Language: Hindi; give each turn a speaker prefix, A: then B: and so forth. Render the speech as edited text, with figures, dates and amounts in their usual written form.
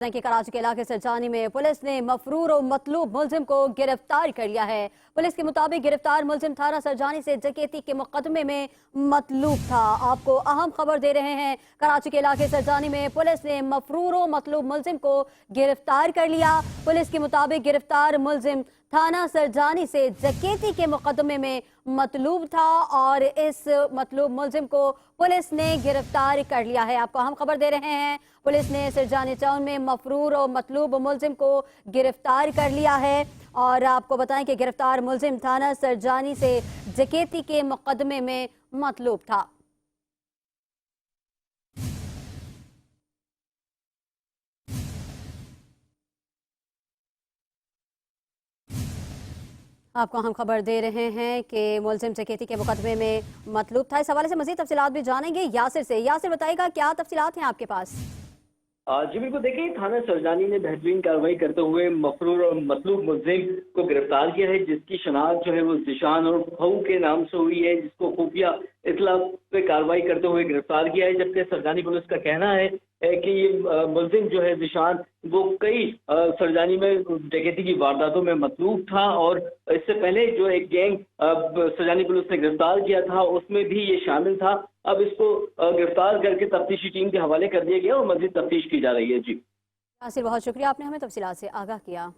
A: कि कराची के इलाके सरजानी में पुलिस ने मफरूर और मतलूब मुलजिम को गिरफ्तार कर लिया है। पुलिस के मुताबिक गिरफ्तार मुलजिम थाना सरजानी से डकैती के मुकदमे में मतलूब था। आपको अहम खबर दे रहे हैं, कराची के इलाके सरजानी में पुलिस ने मफरूर और मतलूब मुलजिम को गिरफ्तार कर लिया। पुलिस के मुताबिक गिरफ्तार मुलजिम थाना सरजानी से डकैती के मुकदमे में मतलूब था और इस मतलूब मुलजिम को पुलिस ने गिरफ्तार कर लिया है। आपको हम खबर दे रहे हैं, पुलिस ने सरजानी टाउन में मफरूर और मतलूब मुलजिम को गिरफ्तार कर लिया है। और आपको बताएं कि गिरफ्तार मुलजिम थाना सरजानी से डकैती के मुकदमे में मतलूब था। आपको हम खबर दे रहे हैं कि मुलजिम डकैती के मुकदमे में मतलूब था। इस हवाले से मजीद तफसीलात भी जानेंगे यासिर से। यासिर बताएगा, क्या तफसीलात हैं आपके पास?
B: जी बिल्कुल, देखिए थाना सरजानी ने बेहतरीन कार्रवाई करते हुए मफरूर और मतलूब मुलजिम को गिरफ्तार किया है, जिसकी शनाख्त जो है वो जिशान और फऊ के नाम से हुई है, जिसको खुफिया इतला पे कार्रवाई करते हुए गिरफ्तार किया है। जबकि सरजानी पुलिस का कहना है कि ये मुलजिम जो है जिशान वो कई सरजानी में डकैती की वारदातों में मतलूब था और इससे पहले जो एक गैंग सरजानी पुलिस ने गिरफ्तार किया था उसमें भी ये शामिल था। अब इसको गिरफ्तार करके तफ्तीशी टीम के हवाले कर दिया गया और मजीद तफ्तीश की जा रही है। जी
A: यासिर, बहुत शुक्रिया, आपने हमें तफसीलात से आगाह किया।